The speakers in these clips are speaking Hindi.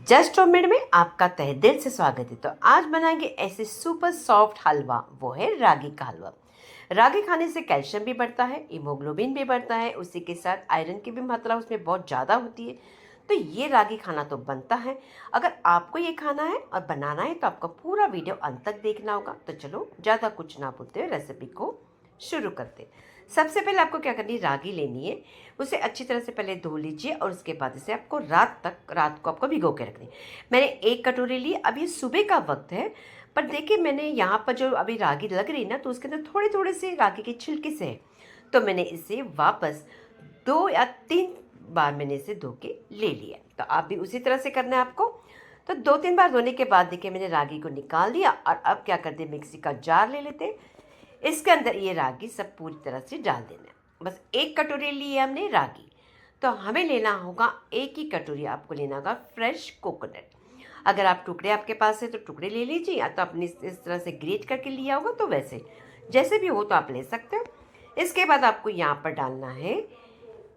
जस्ट होममेड में आपका तहे दिल से स्वागत है। तो आज बनाएंगे ऐसे सुपर सॉफ्ट हलवा, वो है रागी का हलवा। रागी खाने से कैल्शियम भी बढ़ता है, हीमोग्लोबिन भी बढ़ता है, उसी के साथ आयरन की भी मात्रा उसमें बहुत ज़्यादा होती है। तो ये रागी खाना तो बनता है। अगर आपको ये खाना है और बनाना है तो आपको पूरा वीडियो अंत तक देखना होगा। तो चलो ज़्यादा कुछ ना बोलते हुए रेसिपी को शुरू करते हैं। सबसे पहले आपको क्या करनी है, रागी लेनी है। उसे अच्छी तरह से पहले धो लीजिए और उसके बाद इसे आपको रात को आपको भिगो के रखनी। मैंने 1 कटोरी ली। अब ये सुबह का वक्त है, पर देखिए मैंने यहाँ पर जो अभी रागी लग रही ना, तो उसके अंदर थोड़े थोड़े से रागी के छिलके से है। तो मैंने इसे वापस 2 या 3 बार मैंने इसे धो के ले लिया। तो आप भी उसी तरह से करना है आपको। तो 2-3 बार धोने के बाद देखिए मैंने रागी को निकाल दिया। और अब क्या करते हैं, मिक्सी का जार ले लेते हैं। इसके अंदर ये रागी सब पूरी तरह से डाल देना है। बस 1 कटोरी ली है हमने रागी, तो हमें लेना होगा 1 ही कटोरी आपको लेना होगा फ्रेश कोकोनट। अगर आप टुकड़े आपके पास है तो टुकड़े ले लीजिए, या तो अपनी इस तरह से ग्रेट करके लिया होगा तो वैसे जैसे भी हो तो आप ले सकते हो। इसके बाद आपको यहाँ पर डालना है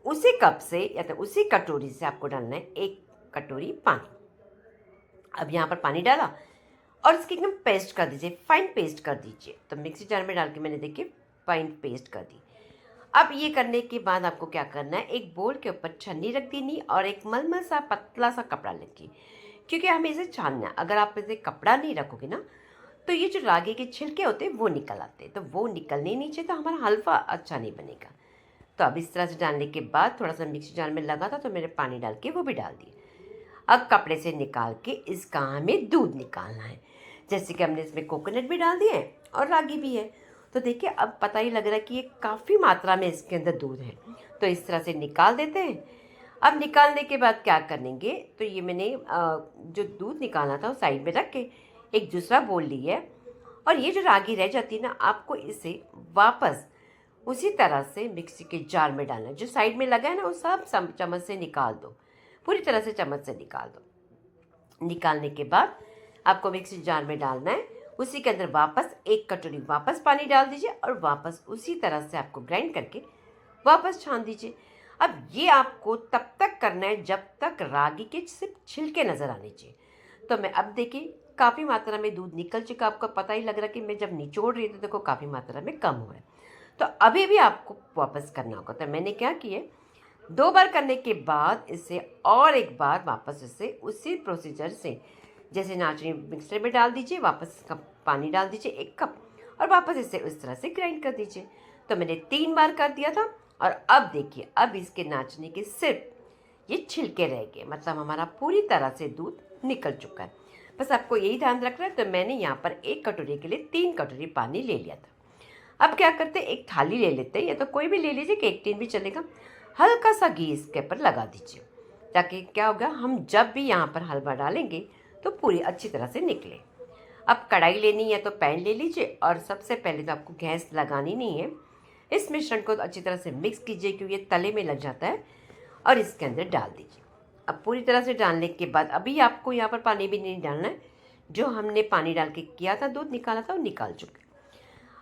उसी कप से या तो उसी कटोरी से आपको डालना है 1 कटोरी पानी। अब यहाँ पर पानी डाला और इसकी एकदम पेस्ट कर दीजिए, फाइन पेस्ट कर दीजिए। तो मिक्सी जार में डाल के मैंने देखिए फाइन पेस्ट कर दी। अब ये करने के बाद आपको क्या करना है, एक बोल के ऊपर छन्नी रख देनी और एक मलमल सा पतला सा कपड़ा रखिए, क्योंकि हमें इसे छानना है। अगर आप इसे कपड़ा नहीं रखोगे ना, तो ये जो रागी के छिलके होते हैं वो निकल आते हैं, तो वो निकलने नहीं चाहिए, तो हमारा हलवा अच्छा नहीं बनेगा। तो अब इस तरह से डालने के बाद थोड़ा सा मिक्सी जार में लगा था तो मैंने पानी डाल के वो भी डाल दिए। अब कपड़े से निकाल के इसका हमें दूध निकालना है। जैसे कि हमने इसमें कोकोनट भी डाल दिए हैं और रागी भी है, तो देखिए अब पता ही लग रहा है कि ये काफ़ी मात्रा में इसके अंदर दूध है। तो इस तरह से निकाल देते हैं। अब निकालने के बाद क्या करेंगे, तो ये मैंने जो दूध निकालना था वो साइड में रख के एक दूसरा बोल लिया है। और ये जो रागी रह जाती है ना, आपको इसे वापस उसी तरह से मिक्सी के जार में डालना है। जो साइड में लगा है ना वो सब चम्मच से निकाल दो, पूरी तरह से चम्मच से निकाल दो। निकालने के बाद आपको मिक्सी जार में डालना है। उसी के अंदर वापस 1 कटोरी वापस पानी डाल दीजिए और वापस उसी तरह से आपको ग्राइंड करके वापस छान दीजिए। अब ये आपको तब तक करना है जब तक रागी के सिर्फ छिलके नज़र आने चाहिए। तो मैं अब देखिए काफ़ी मात्रा में दूध निकल चुका, आपको पता ही लग रहा है कि मैं जब निचोड़ रही थी तो देखो काफ़ी मात्रा में कम हो रहा है। तो अभी भी आपको वापस करना होगा। तो मैंने क्या किया, 2 बार करने के बाद इसे और एक बार वापस इसे उसी प्रोसीजर से, जैसे नाचनी मिक्सर में डाल दीजिए, वापस कप पानी डाल दीजिए 1 कप और वापस इसे उस तरह से ग्राइंड कर दीजिए। तो मैंने 3 बार कर दिया था। और अब देखिए अब इसके नाचने के सिर्फ ये छिलके रह गए, मतलब हमारा पूरी तरह से दूध निकल चुका है। बस आपको यही ध्यान रखना है। तो मैंने यहाँ पर 1 कटोरी के लिए 3 कटोरी पानी ले लिया था। अब क्या करते हैं, एक थाली ले लेते हैं, या तो कोई भी ले लीजिए, केक टिन भी चलेगा। हल्का सा घी इसके ऊपर लगा दीजिए, ताकि क्या होगा, हम जब भी यहाँ पर हलवा डालेंगे तो पूरी अच्छी तरह से निकले। अब कढ़ाई लेनी है तो पैन ले लीजिए और सबसे पहले तो आपको गैस लगानी नहीं है। इस मिश्रण को अच्छी तरह से मिक्स कीजिए, क्योंकि ये तले में लग जाता है, और इसके अंदर डाल दीजिए। अब पूरी तरह से डालने के बाद अभी आपको यहाँ पर पानी भी नहीं डालना है। जो हमने पानी डाल के किया था, दूध निकाला था, वो निकाल चुके।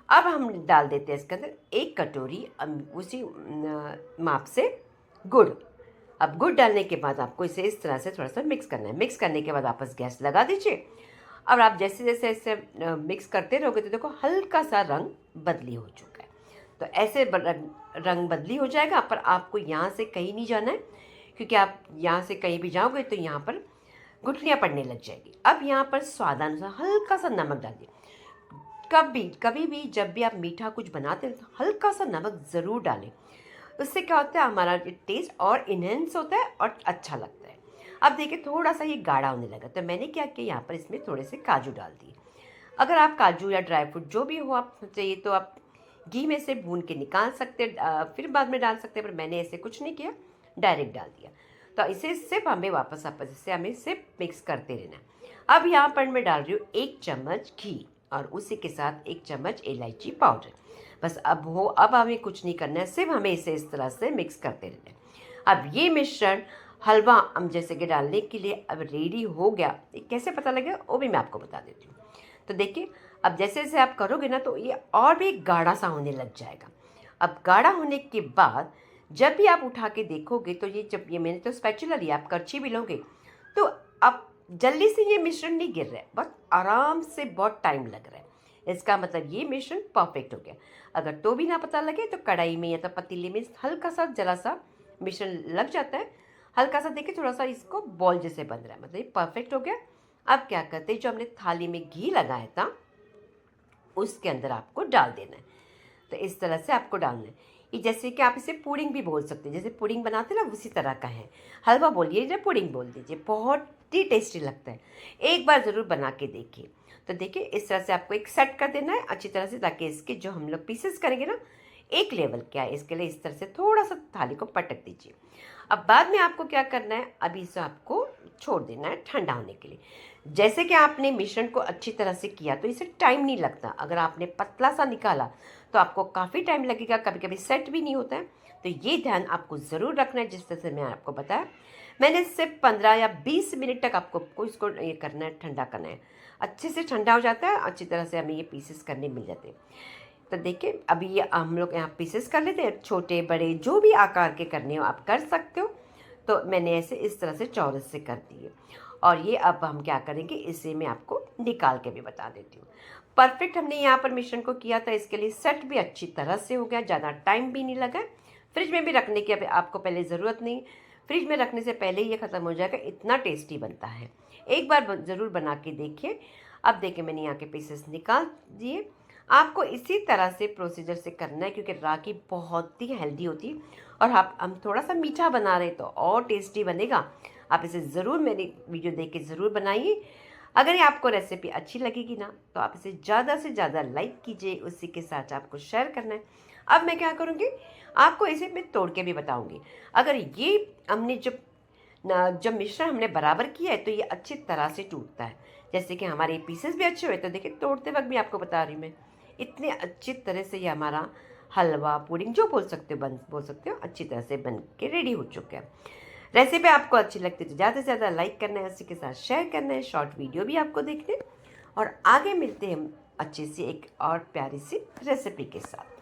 अब हम डाल देते हैं इसके अंदर 1 कटोरी उसी माप से गुड़। अब गुड़ डालने के बाद आपको इसे इस तरह से थोड़ा सा मिक्स करना है। मिक्स करने के बाद वापस गैस लगा दीजिए। और आप जैसे जैसे ऐसे मिक्स करते रहोगे तो देखो हल्का सा रंग बदली हो चुका है। तो ऐसे रंग बदली हो जाएगा, पर आपको यहाँ से कहीं नहीं जाना है, क्योंकि आप यहाँ से कहीं भी जाओगे तो यहाँ पर गुठलियाँ पड़ने लग जाएगी। अब यहाँ पर स्वादानुसार हल्का सा नमक डालिए। कभी भी जब भी आप मीठा कुछ बनाते हैं तो हल्का सा नमक ज़रूर डालें। उससे क्या होता है, हमारा टेस्ट और इन्हेंस होता है और अच्छा लगता है। अब देखिए थोड़ा सा ये गाढ़ा होने लगा, तो मैंने क्या किया, यहाँ पर इसमें थोड़े से काजू डाल दिए। अगर आप काजू या ड्राई फ्रूट जो भी हो आप चाहिए तो आप घी में से भून के निकाल सकते, फिर बाद में डाल सकते हैं, पर मैंने ऐसे कुछ नहीं किया, डायरेक्ट डाल दिया। तो इसे सिर्फ हमें वापस इसे हमें सिर्फ मिक्स करते रहना है। अब यहाँ पर मैं डाल रही हूँ 1 चम्मच घी और उसी के साथ 1 चम्मच इलायची पाउडर। बस अब हमें कुछ नहीं करना है, सिर्फ हमें इसे इस तरह से मिक्स करते रहना है। अब ये मिश्रण हलवा हम जैसे कि डालने के लिए अब रेडी हो गया। कैसे पता लगेगा वो भी मैं आपको बता देती हूँ। तो देखिए अब जैसे जैसे आप करोगे ना तो ये और भी गाढ़ा सा होने लग जाएगा। अब गाढ़ा होने के बाद जब भी आप उठा के देखोगे तो ये मैंने तो स्पैचुला लिया, आप करछी भी लोगे तो अब जल्दी से ये मिश्रण नहीं गिर रहा है, बहुत आराम से बहुत टाइम लग रहा है। इसका मतलब ये मिश्रण परफेक्ट हो गया। अगर तो भी ना पता लगे तो कढ़ाई में या तो पतीले में हल्का सा जरा सा मिश्रण लग जाता है, हल्का सा देखिए थोड़ा सा इसको बॉल जैसे बन रहा है, मतलब ये परफेक्ट हो गया। अब क्या करते हैं, जो हमने थाली में घी लगाया था उसके अंदर आपको डाल देना है। तो इस तरह से आपको डालना है। ये जैसे कि आप इसे पुडिंग भी बोल सकते हैं, जैसे पुडिंग बनाते हैं ना उसी तरह का है। हलवा बोलिए या पुडिंग बोल दीजिए, बहुत ही टेस्टी लगता है। एक बार ज़रूर बना के देखिए। तो देखिए इस तरह से आपको एक सेट कर देना है अच्छी तरह से, ताकि इसके जो हम लोग पीसेस करेंगे ना एक लेवल क्या है, इसके लिए इस तरह से थोड़ा सा थाली को पटक दीजिए। अब बाद में आपको क्या करना है, अभी इसे आपको छोड़ देना है ठंडा होने के लिए। जैसे कि आपने मिश्रण को अच्छी तरह से किया तो इसे टाइम नहीं लगता। अगर आपने पतला सा निकाला तो आपको काफ़ी टाइम लगेगा, कभी कभी सेट भी नहीं होता है। तो ये ध्यान आपको ज़रूर रखना है, जिस तरह से मैं आपको बताया। मैंने सिर्फ 15 या 20 मिनट तक आपको इसको ये करना है, ठंडा करना है। अच्छे से ठंडा हो जाता है, अच्छी तरह से हमें ये पीसेस करने मिल जाते हैं। तो देखिए अभी ये हम लोग यहाँ पीसेस कर लेते हैं, छोटे बड़े जो भी आकार के करने हो आप कर सकते हो। तो मैंने ऐसे इस तरह से चौरस से कर दिए। और ये अब हम क्या करेंगे, इसे मैं आपको निकाल के भी बता देती हूँ। परफेक्ट हमने यहाँ पर मिश्रण को किया था, इसके लिए सेट भी अच्छी तरह से हो गया, ज़्यादा टाइम भी नहीं लगा। फ्रिज में भी रखने की अब आपको पहले ज़रूरत नहीं, फ्रिज में रखने से पहले ही ये ख़त्म हो जाएगा, इतना टेस्टी बनता है। एक बार ज़रूर बना के देखिए। अब देखिए मैंने यहाँ के पीसेस निकाल दिए। आपको इसी तरह से प्रोसीजर से करना है, क्योंकि रागी बहुत ही हेल्दी होती है और आप हम थोड़ा सा मीठा बना रहे हैं तो और टेस्टी बनेगा। आप इसे ज़रूर मेरी वीडियो देख के ज़रूर बनाइए। अगर ये आपको रेसिपी अच्छी लगेगी ना तो आप इसे ज़्यादा से ज़्यादा लाइक कीजिए, उसी के साथ आपको शेयर करना है। अब मैं क्या करूँगी, आपको इसे मैं तोड़ के भी बताऊँगी। अगर ये हमने जब मिश्रण हमने बराबर किया है तो ये अच्छी तरह से टूटता है। जैसे कि हमारे पीसेस भी अच्छे हुए, तो देखिए तोड़ते वक्त भी आपको बता रही हूँ मैं, इतने अच्छी तरह से ये हमारा हलवा पुडिंग जो बोल सकते हो अच्छी तरह से बन के रेडी हो चुका है। रेसिपी आपको अच्छी लगती है तो ज़्यादा से ज़्यादा लाइक करना है, उसी के साथ शेयर करना है, शॉर्ट वीडियो भी आपको देखने। और आगे मिलते हैं हम अच्छी सी एक और प्यारी सी रेसिपी के साथ।